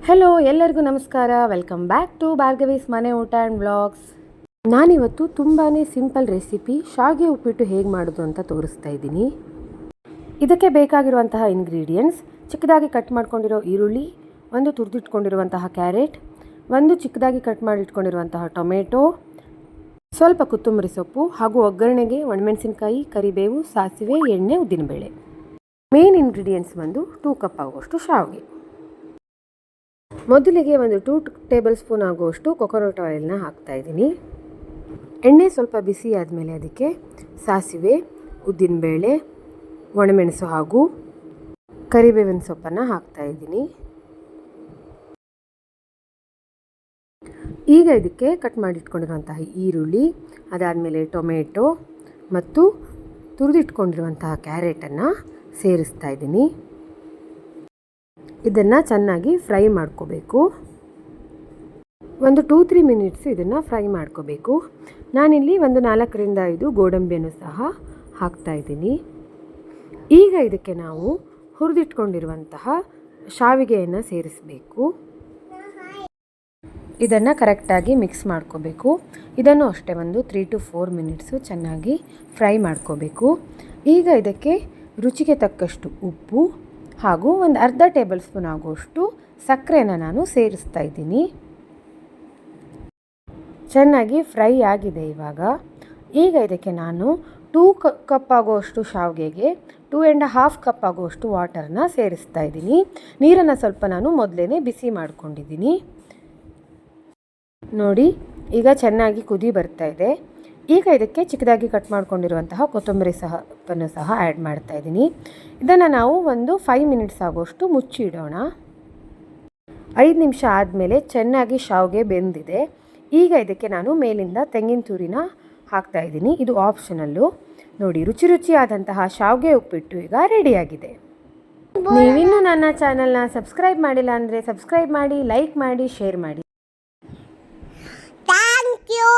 Hello ಎಲ್ಲರಿಗೂ ನಮಸ್ಕಾರ. Welcome back to ಭಾರ್ಗವೀಸ್ ಮನೆ ಊಟ ಆ್ಯಂಡ್ ವ್ಲಾಗ್ಸ್. ನಾನಿವತ್ತು ತುಂಬಾ ಸಿಂಪಲ್ ರೆಸಿಪಿ ಶಾವಿಗೆ ಉಪ್ಪಿಟ್ಟು ಹೇಗೆ ಮಾಡೋದು ಅಂತ ತೋರಿಸ್ತಾ ಇದ್ದೀನಿ. ಇದಕ್ಕೆ ಬೇಕಾಗಿರುವಂತಹ ಇಂಗ್ರೀಡಿಯೆಂಟ್ಸ್: ಚಿಕ್ಕದಾಗಿ ಕಟ್ ಮಾಡ್ಕೊಂಡಿರೋ ಈರುಳ್ಳಿ, ಒಂದು ತುರಿದಿಟ್ಕೊಂಡಿರುವಂತಹ ಕ್ಯಾರೆಟ್, ಒಂದು ಚಿಕ್ಕದಾಗಿ ಕಟ್ ಮಾಡಿ ಇಟ್ಕೊಂಡಿರುವಂತಹ ಟೊಮೆಟೊ, ಸ್ವಲ್ಪ ಕೊತ್ತಂಬರಿ ಸೊಪ್ಪು ಹಾಗೂ ಒಗ್ಗರಣೆಗೆ ಒಣಮೆಣಸಿನಕಾಯಿ, ಕರಿಬೇವು, ಸಾಸಿವೆ, ಎಣ್ಣೆ, ಉದ್ದಿನಬೇಳೆ. ಮೇನ್ ಇಂಗ್ರೀಡಿಯೆಂಟ್ಸ್ ಬಂದು 2 ಕಪ್ ಆಗುವಷ್ಟು ಶಾವಿಗೆ. ಮೊದಲಿಗೆ ಒಂದು 2 ಟೇಬಲ್ ಸ್ಪೂನ್ ಆಗುವಷ್ಟು ಕೊಕೊನಟ್ ಆಯಿಲ್ನ ಹಾಕ್ತಾಯಿದ್ದೀನಿ. ಎಣ್ಣೆ ಸ್ವಲ್ಪ ಬಿಸಿ ಆದಮೇಲೆ ಅದಕ್ಕೆ ಸಾಸಿವೆ, ಉದ್ದಿನಬೇಳೆ, ಒಣಮೆಣಸು ಹಾಗೂ ಕರಿಬೇವಿನ ಸೊಪ್ಪನ್ನು ಹಾಕ್ತಾಯಿದ್ದೀನಿ. ಈಗ ಇದಕ್ಕೆ ಕಟ್ ಮಾಡಿಟ್ಕೊಂಡಿರುವಂತಹ ಈರುಳ್ಳಿ, ಅದಾದಮೇಲೆ ಟೊಮೆಟೊ ಮತ್ತು ತುರಿದಿಟ್ಕೊಂಡಿರುವಂತಹ ಕ್ಯಾರೆಟನ್ನು ಸೇರಿಸ್ತಾ ಇದ್ದೀನಿ. ಇದನ್ನು ಚೆನ್ನಾಗಿ ಫ್ರೈ ಮಾಡ್ಕೋಬೇಕು. ಒಂದು 2-3 ಮಿನಿಟ್ಸ್ ಇದನ್ನು ಫ್ರೈ ಮಾಡ್ಕೋಬೇಕು. ನಾನಿಲ್ಲಿ ಒಂದು 4ರಿಂದ 5 ಗೋಡಂಬಿಯನ್ನು ಸಹ ಹಾಕ್ತಾಯಿದ್ದೀನಿ. ಈಗ ಇದಕ್ಕೆ ನಾವು ಹುರಿದಿಟ್ಕೊಂಡಿರುವಂತಹ ಶಾವಿಗೆಯನ್ನು ಸೇರಿಸಬೇಕು. ಇದನ್ನು ಕರೆಕ್ಟಾಗಿ ಮಿಕ್ಸ್ ಮಾಡ್ಕೋಬೇಕು. ಇದನ್ನು ಅಷ್ಟೇ ಒಂದು 3 to 4 ಮಿನಿಟ್ಸು ಚೆನ್ನಾಗಿ ಫ್ರೈ ಮಾಡ್ಕೋಬೇಕು. ಈಗ ಇದಕ್ಕೆ ರುಚಿಗೆ ತಕ್ಕಷ್ಟು ಉಪ್ಪು ಹಾಗೂ ಒಂದು ಅರ್ಧ ಟೇಬಲ್ ಸ್ಪೂನ್ ಆಗುವಷ್ಟು ಸಕ್ಕರೆನ ನಾನು ಸೇರಿಸ್ತಾ ಇದ್ದೀನಿ. ಚೆನ್ನಾಗಿ ಫ್ರೈ ಆಗಿದೆ ಇವಾಗ. ಈಗ ಇದಕ್ಕೆ ನಾನು 2 ಕಪ್ ಆಗುವಷ್ಟು ಶಾವಿಗೆಗೆ 2.5 ಕಪ್ ಆಗುವಷ್ಟು ವಾಟರ್ನ ಸೇರಿಸ್ತಾ ಇದ್ದೀನಿ. ನೀರನ್ನು ಸ್ವಲ್ಪ ನಾನು ಮೊದಲೇ ಬಿಸಿ ಮಾಡ್ಕೊಂಡಿದ್ದೀನಿ. ನೋಡಿ, ಈಗ ಚೆನ್ನಾಗಿ ಕುದಿ ಬರ್ತಾ ಇದೆ. ಈಗ ಇದಕ್ಕೆ ಚಿಕ್ಕದಾಗಿ ಕಟ್ ಮಾಡ್ಕೊಂಡಿರುವಂತಹ ಕೊತ್ತಂಬರಿ ಸೊಪ್ಪನ್ನು ಸಹ ಆ್ಯಡ್ ಮಾಡ್ತಾ ಇದ್ದೀನಿ. ಇದನ್ನು ನಾವು ಒಂದು 5 ಮಿನಿಟ್ಸ್ ಆಗುವಷ್ಟು ಮುಚ್ಚಿಡೋಣ. 5 ನಿಮಿಷ ಆದಮೇಲೆ ಚೆನ್ನಾಗಿ ಶಾವಿಗೆ ಬೆಂದಿದೆ. ಈಗ ಇದಕ್ಕೆ ನಾನು ಮೇಲಿಂದ ತೆಂಗಿನ ತುರಿನ ಹಾಕ್ತಾ ಇದ್ದೀನಿ. ಇದು ಆಪ್ಷನಲ್ಲು. ನೋಡಿ, ರುಚಿಯಾದಂತಹ ಶಾವಿಗೆ ಉಪ್ಪಿಟ್ಟು ಈಗ ರೆಡಿಯಾಗಿದೆ. ನೀವಿನ್ನೂ ನನ್ನ ಚಾನಲ್ನ ಸಬ್ಸ್ಕ್ರೈಬ್ ಮಾಡಿಲ್ಲ ಅಂದರೆ ಸಬ್ಸ್ಕ್ರೈಬ್ ಮಾಡಿ, ಲೈಕ್ ಮಾಡಿ, ಶೇರ್ ಮಾಡಿ. Thank you.